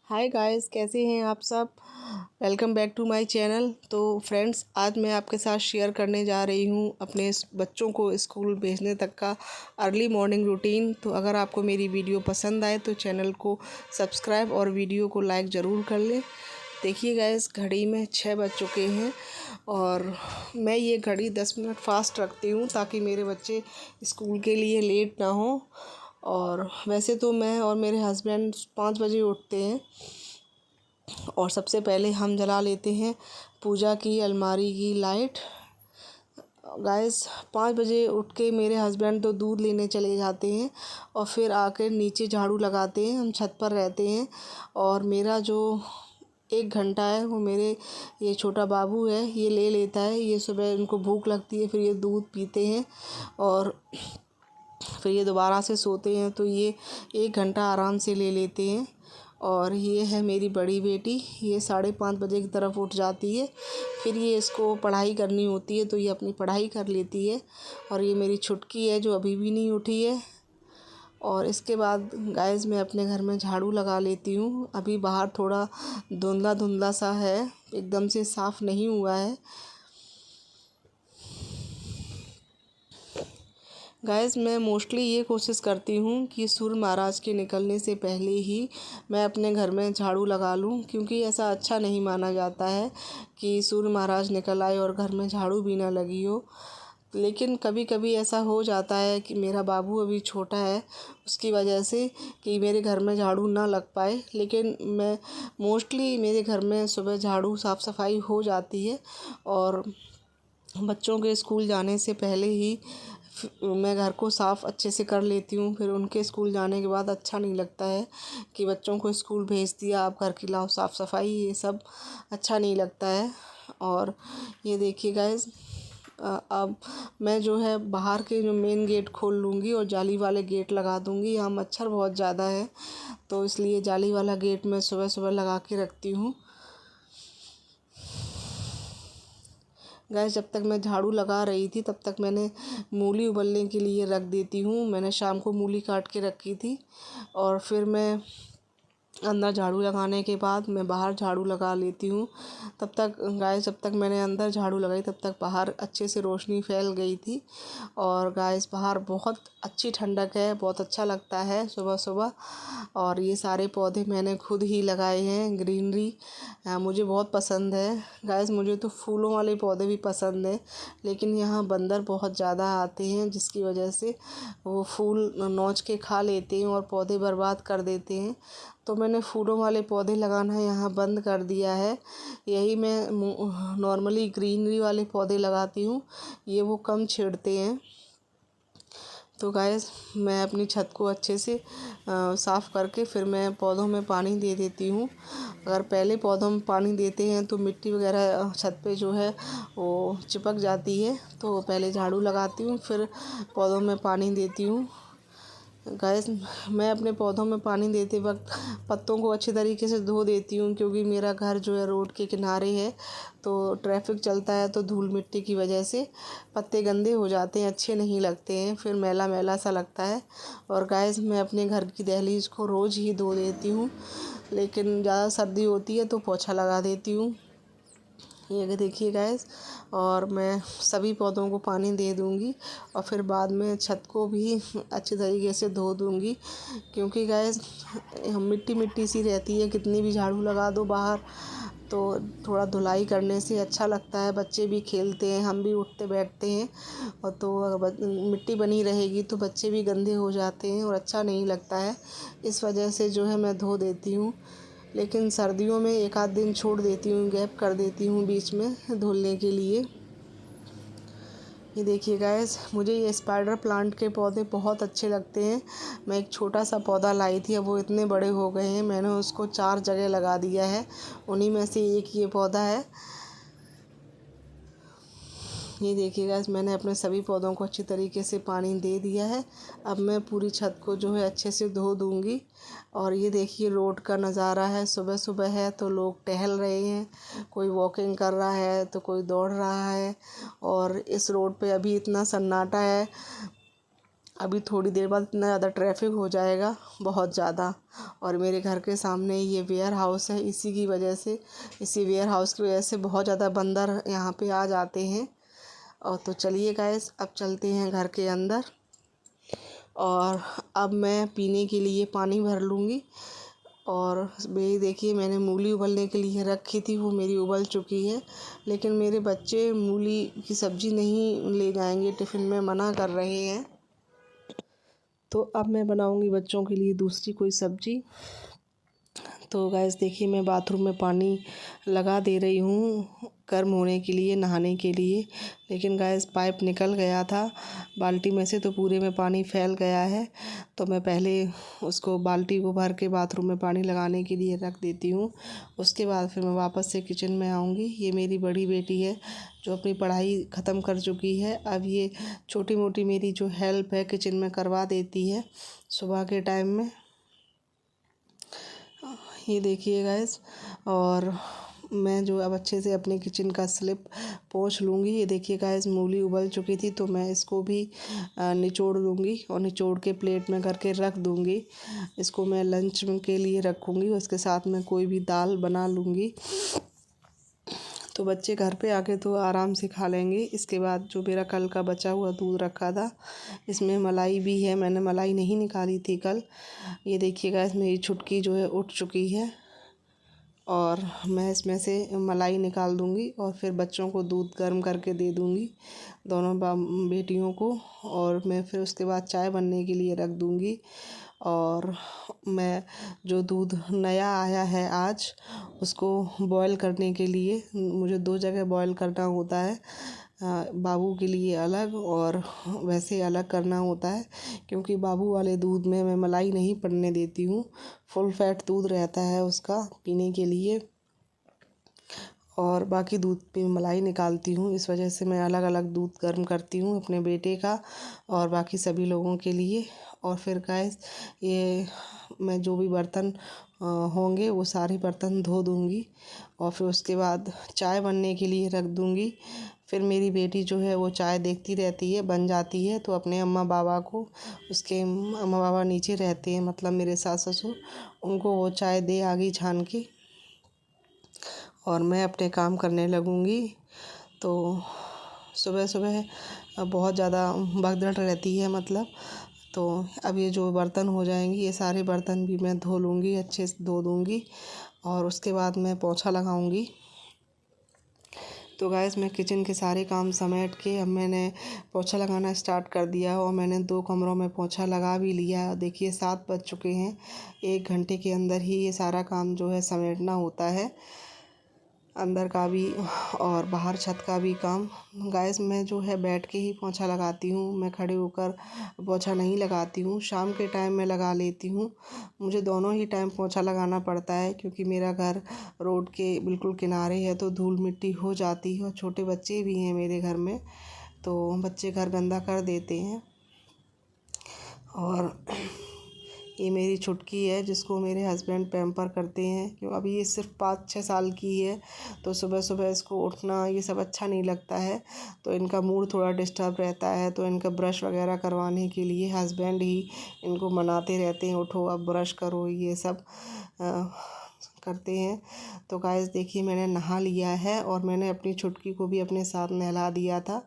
Hi guys, कैसे हैं आप सब। Welcome back to my channel. तो फ्रेंड्स, आज मैं आपके साथ शेयर करने जा रही हूँ अपने बच्चों को स्कूल भेजने तक का अर्ली मॉर्निंग रूटीन। तो अगर आपको मेरी वीडियो पसंद आए तो चैनल को सब्सक्राइब और वीडियो को लाइक ज़रूर कर लें। देखिए गाइस, घड़ी में 6 बज चुके हैं और मैं ये घड़ी 10 मिनट फास्ट रखती हूँ ताकि मेरे बच्चे स्कूल के लिए लेट ना हो। और वैसे तो मैं और मेरे हस्बैंड 5 बजे उठते हैं और सबसे पहले हम जला लेते हैं पूजा की अलमारी की लाइट। गाइस, 5 बजे उठ के मेरे हस्बैंड तो दूध लेने चले जाते हैं और फिर आकर नीचे झाड़ू लगाते हैं। हम छत पर रहते हैं और मेरा जो 1 घंटा है वो मेरे ये छोटा बाबू है, ये ले लेता है। ये सुबह इनको भूख लगती है, फिर ये दूध पीते हैं और फिर ये दोबारा से सोते हैं। तो ये 1 घंटा आराम से ले लेते हैं। और ये है मेरी बड़ी बेटी, ये 5:30 बजे की तरफ उठ जाती है। फिर ये इसको पढ़ाई करनी होती है तो ये अपनी पढ़ाई कर लेती है। और ये मेरी छुटकी है जो अभी भी नहीं उठी है। और इसके बाद गाइस, मैं अपने घर में झाड़ू लगा लेती हूँ। अभी बाहर थोड़ा धुंधला धुंधला सा है, एकदम से साफ़ नहीं हुआ है। गाइस, मैं मोस्टली ये कोशिश करती हूँ कि सूर्य महाराज के निकलने से पहले ही मैं अपने घर में झाड़ू लगा लूँ, क्योंकि ऐसा अच्छा नहीं माना जाता है कि सूर्य महाराज निकल आए और घर में झाड़ू भी ना लगी हो। लेकिन कभी कभी ऐसा हो जाता है कि मेरा बाबू अभी छोटा है, उसकी वजह से कि मेरे घर में झाड़ू ना लग पाए। लेकिन मैं मोस्टली मेरे घर में सुबह झाड़ू साफ़ सफाई हो जाती है। और बच्चों के स्कूल जाने से पहले ही मैं घर को साफ़ अच्छे से कर लेती हूँ। फिर उनके स्कूल जाने के बाद अच्छा नहीं लगता है कि बच्चों को स्कूल भेज दिया, आप घर की लाओ साफ़ सफाई, ये सब अच्छा नहीं लगता है। और ये देखिए गाइस, अब मैं जो है बाहर के जो मेन गेट खोल लूँगी और जाली वाले गेट लगा दूँगी। यहाँ मच्छर बहुत ज़्यादा है तो इसलिए जाली वाला गेट मैं सुबह सुबह लगा के रखती हूँ। गैस, जब तक मैं झाड़ू लगा रही थी तब तक मैंने मूली उबलने के लिए रख देती हूँ। मैंने शाम को मूली काट के रखी थी और फिर मैं अंदर झाड़ू लगाने के बाद मैं बाहर झाड़ू लगा लेती हूँ। तब तक गाइस, जब तक मैंने अंदर झाड़ू लगाई तब तक बाहर अच्छे से रोशनी फैल गई थी। और गाइस, बाहर बहुत अच्छी ठंडक है, बहुत अच्छा लगता है सुबह सुबह। और ये सारे पौधे मैंने खुद ही लगाए हैं, ग्रीनरी मुझे बहुत पसंद है। गाइस, मुझे तो फूलों वाले पौधे भी पसंद हैं, लेकिन यहाँ बंदर बहुत ज़्यादा आते हैं जिसकी वजह से वो फूल नोच के खा लेते हैं और पौधे बर्बाद कर देते हैं। तो मैंने फूलों वाले पौधे लगाना यहाँ बंद कर दिया है। यही मैं नॉर्मली ग्रीनरी वाले पौधे लगाती हूँ, ये वो कम छेड़ते हैं। तो गाइस, मैं अपनी छत को अच्छे से साफ़ करके फिर मैं पौधों में पानी दे देती हूँ। अगर पहले पौधों में पानी देते हैं तो मिट्टी वगैरह छत पे जो है वो चिपक जाती है। तो पहले झाड़ू लगाती हूँ, फिर पौधों में पानी देती हूँ। गाइस, मैं अपने पौधों में पानी देते वक्त पत्तों को अच्छी तरीके से धो देती हूँ, क्योंकि मेरा घर जो है रोड के किनारे है तो ट्रैफिक चलता है तो धूल मिट्टी की वजह से पत्ते गंदे हो जाते हैं, अच्छे नहीं लगते हैं, फिर मैला मैला सा लगता है। और गाइस, मैं अपने घर की दहलीज को रोज़ ही धो देती हूँ, लेकिन ज़्यादा सर्दी होती है तो पोछा लगा देती हूँ। ये देखिए गाइस, और मैं सभी पौधों को पानी दे दूँगी और फिर बाद में छत को भी अच्छे तरीके से धो दूँगी, क्योंकि गाइस मिट्टी मिट्टी सी रहती है, कितनी भी झाड़ू लगा दो बाहर तो थोड़ा धुलाई करने से अच्छा लगता है। बच्चे भी खेलते हैं, हम भी उठते बैठते हैं, और तो अगर मिट्टी बनी रहेगी तो बच्चे भी गंदे हो जाते हैं और अच्छा नहीं लगता है। इस वजह से जो है मैं धो देती हूँ। लेकिन सर्दियों में 1 आध दिन छोड़ देती हूँ, गैप कर देती हूँ बीच में धुलने के लिए। ये देखिए गाइस, मुझे ये स्पाइडर प्लांट के पौधे बहुत अच्छे लगते हैं। मैं एक छोटा सा पौधा लाई थी, अब वो इतने बड़े हो गए हैं, मैंने उसको 4 जगह लगा दिया है, उन्हीं में से एक ये पौधा है। ये देखिए गाइस, मैंने अपने सभी पौधों को अच्छी तरीके से पानी दे दिया है। अब मैं पूरी छत को जो है अच्छे से धो दूँगी। और ये देखिए रोड का नज़ारा है, सुबह सुबह है तो लोग टहल रहे हैं, कोई वॉकिंग कर रहा है तो कोई दौड़ रहा है। और इस रोड पे अभी इतना सन्नाटा है अभी थोड़ी देर बाद इतना ज़्यादा ट्रैफिक हो जाएगा, बहुत ज़्यादा। और मेरे घर के सामने ये वेयर हाउस है, इसी की वजह से, इसी वेयर हाउस की वजह से बहुत ज़्यादा बंदर यहाँ पे आ जाते हैं। और तो चलिए गाइस, अब चलते हैं घर के अंदर। और अब मैं पीने के लिए पानी भर लूँगी। और मेरी देखिए, मैंने मूली उबलने के लिए रखी थी, वो मेरी उबल चुकी है। लेकिन मेरे बच्चे मूली की सब्ज़ी नहीं ले जाएंगे टिफ़िन में, मना कर रहे हैं। तो अब मैं बनाऊंगी बच्चों के लिए दूसरी कोई सब्ज़ी। तो गैस देखिए, मैं बाथरूम में पानी लगा दे रही हूँ गर्म होने के लिए, नहाने के लिए। लेकिन गैस पाइप निकल गया था बाल्टी में से, तो पूरे में पानी फैल गया है। तो मैं पहले उसको, बाल्टी को भर के बाथरूम में पानी लगाने के लिए रख देती हूँ। उसके बाद फिर मैं वापस से किचन में आऊँगी। ये मेरी बड़ी बेटी है जो अपनी पढ़ाई ख़त्म कर चुकी है। अब ये छोटी मोटी मेरी जो हेल्प है किचन में करवा देती है सुबह के टाइम में। ये देखिए गाइस, और मैं जो अब अच्छे से अपने किचन का स्लिप पोंछ लूँगी। ये देखिए गाइस, मूली उबल चुकी थी, तो मैं इसको भी निचोड़ लूँगी और निचोड़ के प्लेट में करके रख दूँगी। इसको मैं लंच के लिए रखूँगी, उसके साथ में कोई भी दाल बना लूँगी। तो बच्चे घर पे आके तो आराम से खा लेंगे। इसके बाद जो मेरा कल का बचा हुआ दूध रखा था, इसमें मलाई भी है, मैंने मलाई नहीं निकाली थी कल। ये देखिएगा, इसमें मेरी छुटकी जो है उठ चुकी है, और मैं इसमें से मलाई निकाल दूंगी और फिर बच्चों को दूध गर्म करके दे दूंगी, दोनों बेटियों को। और मैं फिर उसके बाद चाय बनने के लिए रख दूंगी। और मैं जो दूध नया आया है आज, उसको बॉईल करने के लिए मुझे 2 जगह बॉईल करना होता है। बाबू के लिए अलग और वैसे अलग करना होता है, क्योंकि बाबू वाले दूध में मैं मलाई नहीं पड़ने देती हूँ। फुल फैट दूध रहता है उसका पीने के लिए, और बाकी दूध पे मलाई निकालती हूँ। इस वजह से मैं अलग अलग दूध गर्म करती हूँ अपने बेटे का और बाकी सभी लोगों के लिए। और फिर गाइस, ये मैं जो भी बर्तन होंगे वो सारे बर्तन धो दूँगी, और फिर उसके बाद चाय बनने के लिए रख दूँगी। फिर मेरी बेटी जो है वो चाय देखती रहती है, बन जाती है तो अपने अम्मा बाबा को, उसके अम्मा बाबा नीचे रहते हैं, मतलब मेरे सास ससुर, उनको वो चाय दे आगी छान के, और मैं अपने काम करने लगूँगी। तो सुबह सुबह बहुत ज़्यादा भगदड़ रहती है, मतलब। तो अब ये जो बर्तन हो जाएंगे, ये सारे बर्तन भी मैं धो लूँगी, अच्छे से धो दूँगी, और उसके बाद मैं पोंछा लगाऊँगी। तो गाइस, मैं किचन के सारे काम समेट के अब मैंने पोंछा लगाना स्टार्ट कर दिया, और मैंने 2 कमरों में पोंछा लगा भी लिया। देखिए 7 बज चुके हैं। 1 घंटे के अंदर ही ये सारा काम जो है समेटना होता है, अंदर का भी और बाहर छत का भी काम। गाइस, मैं जो है बैठ के ही पोंछा लगाती हूँ, मैं खड़े होकर पोंछा नहीं लगाती हूँ। शाम के टाइम में लगा लेती हूँ। मुझे दोनों ही टाइम पोंछा लगाना पड़ता है, क्योंकि मेरा घर रोड के बिल्कुल किनारे है, तो धूल मिट्टी हो जाती है, और छोटे बच्चे भी हैं मेरे घर में, तो बच्चे घर गंदा कर देते हैं। और ये मेरी छुटकी है जिसको मेरे हस्बैंड पैम्पर करते हैं, क्यों अभी ये सिर्फ 5-6 साल की है, तो सुबह सुबह इसको उठना ये सब अच्छा नहीं लगता है, तो इनका मूड थोड़ा डिस्टर्ब रहता है। तो इनका ब्रश वगैरह करवाने के लिए हस्बैंड ही इनको मनाते रहते हैं, उठो अब ब्रश करो, ये सब करते हैं। तो गाइस देखिए, मैंने नहा लिया है, और मैंने अपनी छुटकी को भी अपने साथ नहला दिया था।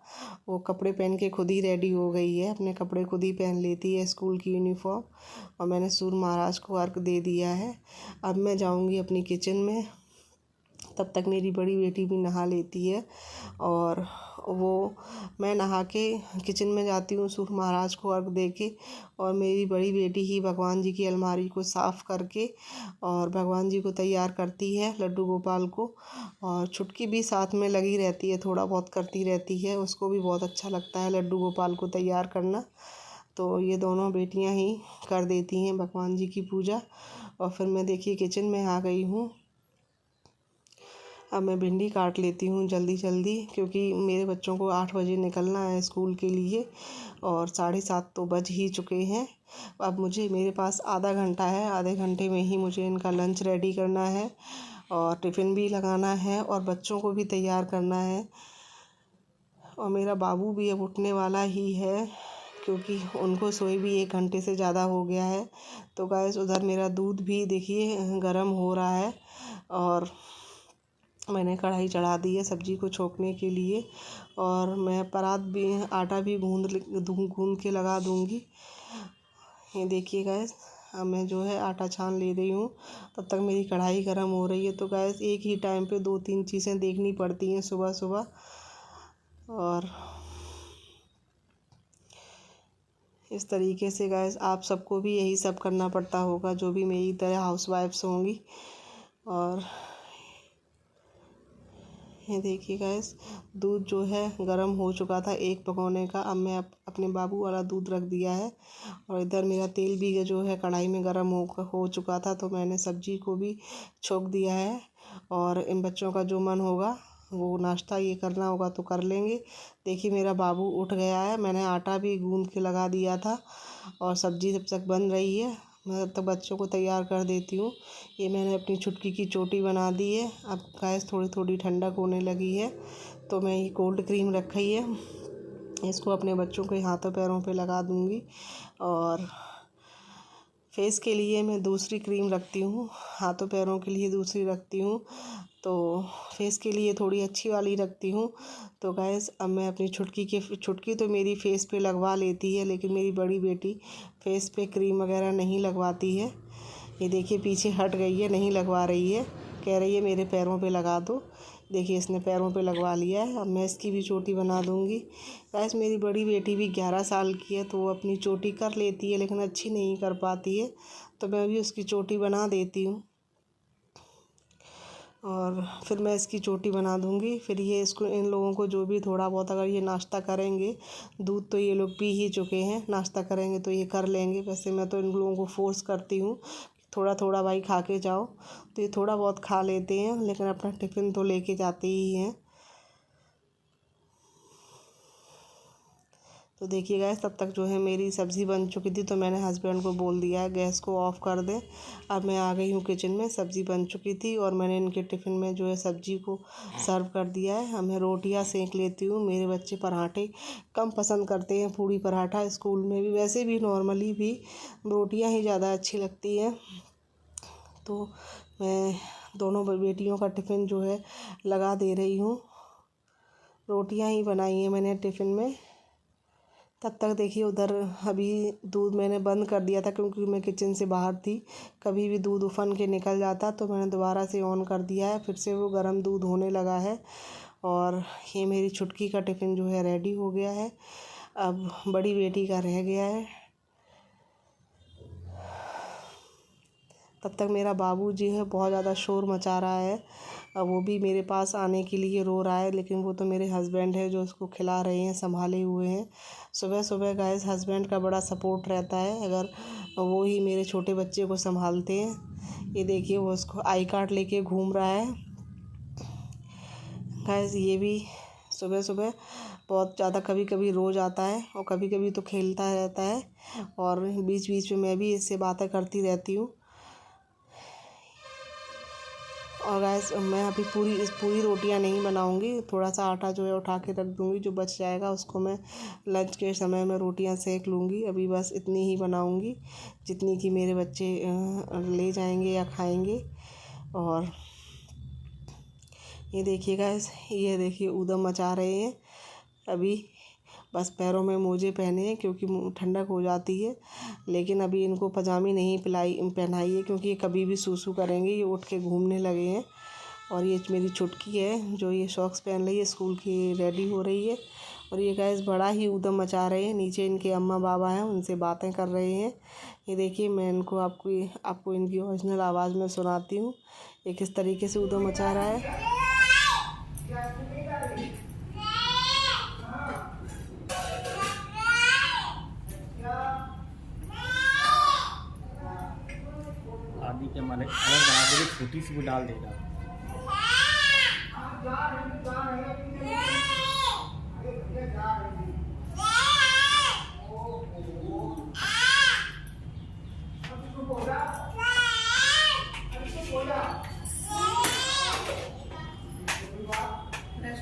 वो कपड़े पहन के खुद ही रेडी हो गई है, अपने कपड़े खुद ही पहन लेती है, स्कूल की यूनिफॉर्म। और मैंने सूर्य महाराज को अर्घ दे दिया है। अब मैं जाऊंगी अपनी किचन में, तब तक मेरी बड़ी बेटी भी नहा लेती है, और मैं नहा के किचन में जाती हूँ सूर्य महाराज को अर्घ दे के, और मेरी बड़ी बेटी ही भगवान जी की अलमारी को साफ़ करके और भगवान जी को तैयार करती है, लड्डू गोपाल को। और छुटकी भी साथ में लगी रहती है, थोड़ा बहुत करती रहती है, उसको भी बहुत अच्छा लगता है लड्डू गोपाल को तैयार करना। तो ये दोनों बेटियां ही कर देती हैं भगवान जी की पूजा। और फिर मैं देखिए किचन में आ गई हूँ। अब मैं भिंडी काट लेती हूँ जल्दी जल्दी, क्योंकि मेरे बच्चों को 8 बजे निकलना है स्कूल के लिए, और 7:30 तो बज ही चुके हैं। अब मेरे पास आधा घंटा है, आधे घंटे में ही मुझे इनका लंच रेडी करना है, और टिफ़िन भी लगाना है, और बच्चों को भी तैयार करना है। और मेरा बाबू भी अब उठने वाला ही है, क्योंकि उनको सोए भी 1 घंटे से ज़्यादा हो गया है। तो गाइस उधर मेरा दूध भी देखिए गर्म हो रहा है और मैंने कढ़ाई चढ़ा दी है सब्ज़ी को छोंकने के लिए। और मैं परात भी आटा भी गूँध के लगा दूँगी। ये देखिए गाइस अब मैं जो है आटा छान ले रही हूँ, तब तक मेरी कढ़ाई गर्म हो रही है। तो गाइस एक ही टाइम पे 2-3 चीज़ें देखनी पड़ती हैं सुबह सुबह। और इस तरीके से गाइस आप सबको भी यही सब करना पड़ता होगा, जो भी मेरी तरह हाउसवाइफ्स होंगी। और ये देखिए गाइस दूध जो है गर्म हो चुका था 1 भगोने का। अब मैं अपने बाबू वाला दूध रख दिया है। और इधर मेरा तेल भी जो है कढ़ाई में गर्म हो चुका था, तो मैंने सब्जी को भी छोंक दिया है। और इन बच्चों का जो मन होगा वो नाश्ता ये करना होगा तो कर लेंगे। देखिए मेरा बाबू उठ गया है, मैंने आटा भी गूँध के लगा दिया था और सब्ज़ी जब तक बन रही है मैं तब तक बच्चों को तैयार कर देती हूँ। ये मैंने अपनी छुटकी की चोटी बना दी है। अब गैस थोड़ी थोड़ी ठंडक होने लगी है, तो मैं ये कोल्ड क्रीम रखी है, इसको अपने बच्चों के हाथों पैरों पे लगा दूँगी। और फेस के लिए मैं दूसरी क्रीम रखती हूँ, हाथों पैरों के लिए दूसरी रखती हूँ, तो फेस के लिए थोड़ी अच्छी वाली रखती हूँ। तो गाइस अब मैं अपनी छुटकी तो मेरी फेस पे लगवा लेती है, लेकिन मेरी बड़ी बेटी फेस पे क्रीम वगैरह नहीं लगवाती है। ये देखिए पीछे हट गई है, नहीं लगवा रही है, कह रही है मेरे पैरों पे लगा दो। देखिए इसने पैरों पे लगवा लिया है। अब मैं इसकी भी चोटी बना दूँगी। गाइस मेरी बड़ी बेटी भी 11 साल की है, तो वो अपनी चोटी कर लेती है लेकिन अच्छी नहीं कर पाती है, तो मैं भी उसकी चोटी बना देती हूँ। और फिर मैं इसकी चोटी बना दूँगी। फिर ये इन लोगों को जो भी थोड़ा बहुत अगर ये नाश्ता करेंगे, दूध तो ये लोग पी ही चुके हैं, नाश्ता करेंगे तो ये कर लेंगे। वैसे मैं तो इन लोगों को फ़ोर्स करती हूँ थोड़ा थोड़ा भाई खा के जाओ, तो ये थोड़ा बहुत खा लेते हैं, लेकिन अपना टिफ़िन तो लेके जाते ही हैं। तो देखिए गाइस तब तक जो है मेरी सब्ज़ी बन चुकी थी, तो मैंने हस्बैंड को बोल दिया है गैस को ऑफ़ कर दें। अब मैं आ गई हूँ किचन में, सब्ज़ी बन चुकी थी और मैंने इनके टिफ़िन में जो है सब्ज़ी को सर्व कर दिया है। अब मैं रोटियाँ सेंक लेती हूँ। मेरे बच्चे पराठे कम पसंद करते हैं, पूड़ी पराठा। स्कूल में भी वैसे भी नॉर्मली भी रोटियाँ ही ज़्यादा अच्छी लगती हैं। तो मैं दोनों बेटियों का टिफ़िन जो है लगा दे रही हूँ। रोटियाँ ही बनाई हैं मैंने टिफ़िन में। तब तक देखिए उधर अभी दूध मैंने बंद कर दिया था, क्योंकि मैं किचन से बाहर थी, कभी भी दूध उफन के निकल जाता, तो मैंने दोबारा से ऑन कर दिया है। फिर से वो गर्म दूध होने लगा है। और ये मेरी छुटकी का टिफ़िन जो है रेडी हो गया है। अब बड़ी बेटी का रह गया है। तब तक मेरा बाबू जी है बहुत ज़्यादा शोर मचा रहा है। अब वो भी मेरे पास आने के लिए रो रहा है, लेकिन वो तो मेरे हस्बैंड है जो उसको खिला रहे हैं, संभाले हुए हैं। सुबह सुबह गाइस हस्बैंड का बड़ा सपोर्ट रहता है, अगर वो ही मेरे छोटे बच्चे को संभालते हैं। ये देखिए वो उसको आई कार्ड लेके घूम रहा है। गाइस ये भी सुबह सुबह बहुत ज़्यादा कभी कभी रो जाता है और कभी कभी तो खेलता रहता है, और बीच बीच में मैं भी इससे बातें करती रहती हूँ। और गाइस मैं अभी पूरी रोटियां नहीं बनाऊंगी, थोड़ा सा आटा जो है उठा के रख दूंगी, जो बच जाएगा उसको मैं लंच के समय में रोटियां सेक लूँगी। अभी बस इतनी ही बनाऊंगी जितनी कि मेरे बच्चे ले जाएंगे या खाएंगे। और ये देखिए गाइस, ये देखिए ऊधम मचा रहे हैं। अभी बस पैरों में मोजे पहने हैं क्योंकि ठंडक हो जाती है, लेकिन अभी इनको पजामी नहीं पहनाई है, क्योंकि ये कभी भी सूसू करेंगे। ये उठ के घूमने लगे हैं। और ये मेरी छुटकी है जो ये सॉक्स पहन रही है, स्कूल की रेडी हो रही है। और ये गाइस बड़ा ही ऊधम मचा रहे हैं। नीचे इनके अम्मा बाबा हैं, उनसे बातें कर रहे हैं। ये देखिए मैं इनको आपको इनकी ओरिजिनल आवाज़ में सुनाती हूँ ये किस तरीके से ऊधम मचा रहा है। आदि के माने अलग बना के छोटी सी वो डाल देगा।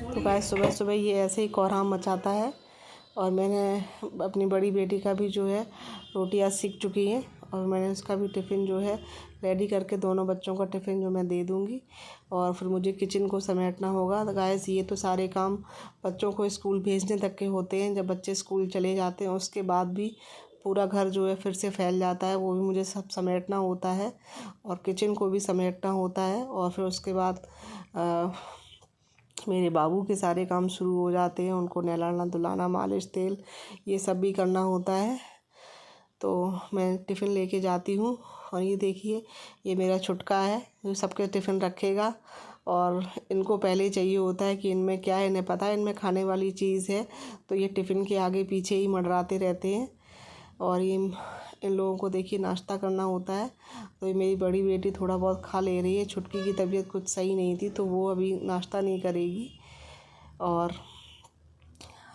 तो गाइस सुबह सुबह ये ऐसे ही कोहराम मचाता है। और मैंने अपनी बड़ी बेटी का भी जो है रोटियां सीख चुकी हैं और मैंने उसका भी टिफ़िन जो है रेडी करके दोनों बच्चों का टिफ़िन जो मैं दे दूँगी। और फिर मुझे किचन को समेटना होगा। तो गाइस ये तो सारे काम बच्चों को स्कूल भेजने तक के होते हैं। जब बच्चे स्कूल चले जाते हैं उसके बाद भी पूरा घर जो है फिर से फैल जाता है, वो भी मुझे सब समेटना होता है और किचन को भी समेटना होता है। और फिर उसके बाद मेरे बाबू के सारे काम शुरू हो जाते हैं, उनको नहलाना धुलाना मालिश तेल ये सब भी करना होता है। तो मैं टिफ़िन लेके जाती हूँ और ये देखिए ये मेरा छुटका है जो सबके टिफ़िन रखेगा। और इनको पहले ही चाहिए होता है कि इनमें क्या है, इन्हें पता है इनमें खाने वाली चीज़ है, तो ये टिफ़िन के आगे पीछे ही मंडराते रहते हैं। और ये इन लोगों को देखिए नाश्ता करना होता है। तो ये मेरी बड़ी बेटी थोड़ा बहुत खा ले रही है, छुटकी की तबीयत कुछ सही नहीं थी तो वो अभी नाश्ता नहीं करेगी। और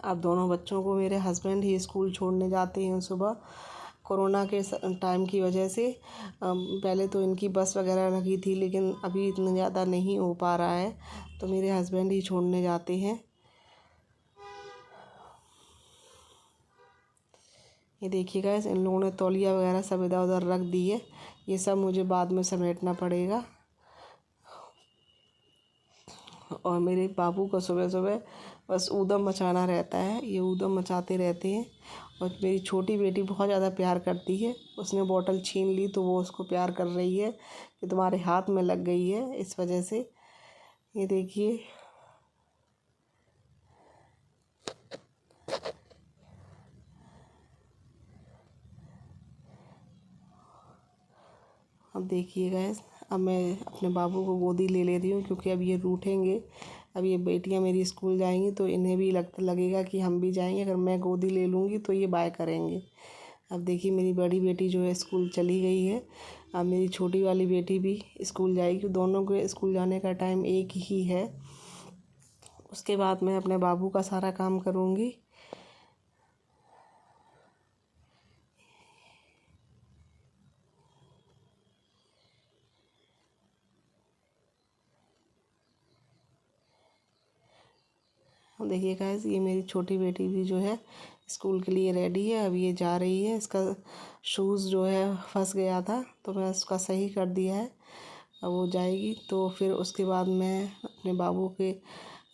अब दोनों बच्चों को मेरे हस्बैंड ही स्कूल छोड़ने जाते हैं सुबह। कोरोना के टाइम की वजह से पहले तो इनकी बस वगैरह लगी थी, लेकिन अभी इतना ज़्यादा नहीं हो पा रहा है तो मेरे हस्बैंड ही छोड़ने जाते हैं। ये देखिए गाइस इन लोगों ने तौलिया वगैरह सब इधर उधर रख दी है, ये सब मुझे बाद में समेटना पड़ेगा। और मेरे बाबू को सुबह सुबह बस ऊधम मचाना रहता है, ये ऊधम मचाते रहते हैं। और मेरी छोटी बेटी बहुत ज़्यादा प्यार करती है, उसने बॉटल छीन ली तो वो उसको प्यार कर रही है कि तुम्हारे हाथ में लग गई है, इस वजह से। ये देखिए अब देखिए गाइस अब मैं अपने बाबू को गोदी ले रही हूँ क्योंकि अब ये रूठेंगे। अब ये बेटियाँ मेरी स्कूल जाएंगी तो इन्हें भी लगेगा कि हम भी जाएंगे, अगर मैं गोदी ले लूँगी तो ये बाय करेंगे। अब देखिए मेरी बड़ी बेटी जो है स्कूल चली गई है, अब मेरी छोटी वाली बेटी भी स्कूल जाएगी। दोनों के स्कूल जाने का टाइम एक ही है। उसके बाद मैं अपने बाबू का सारा काम करूँगी। देखिए गाइस ये मेरी छोटी बेटी भी जो है स्कूल के लिए रेडी है, अब ये जा रही है। इसका शूज़ जो है फंस गया था तो मैं उसका सही कर दिया है, अब वो जाएगी। तो फिर उसके बाद मैं अपने बाबू के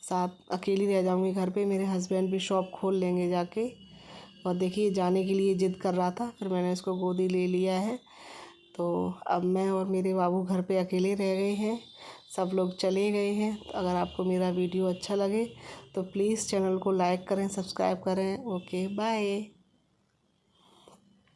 साथ अकेली रह जाऊंगी घर पे, मेरे हस्बैंड भी शॉप खोल लेंगे जाके। और देखिए जाने के लिए ज़िद कर रहा था, फिर मैंने उसको गोदी ले लिया है। तो अब मैं और मेरे बाबू घर पे अकेले रह गए हैं, सब लोग चले गए हैं। तो अगर आपको मेरा वीडियो अच्छा लगे तो प्लीज़ चैनल को लाइक करें, सब्सक्राइब करें। Okay bye.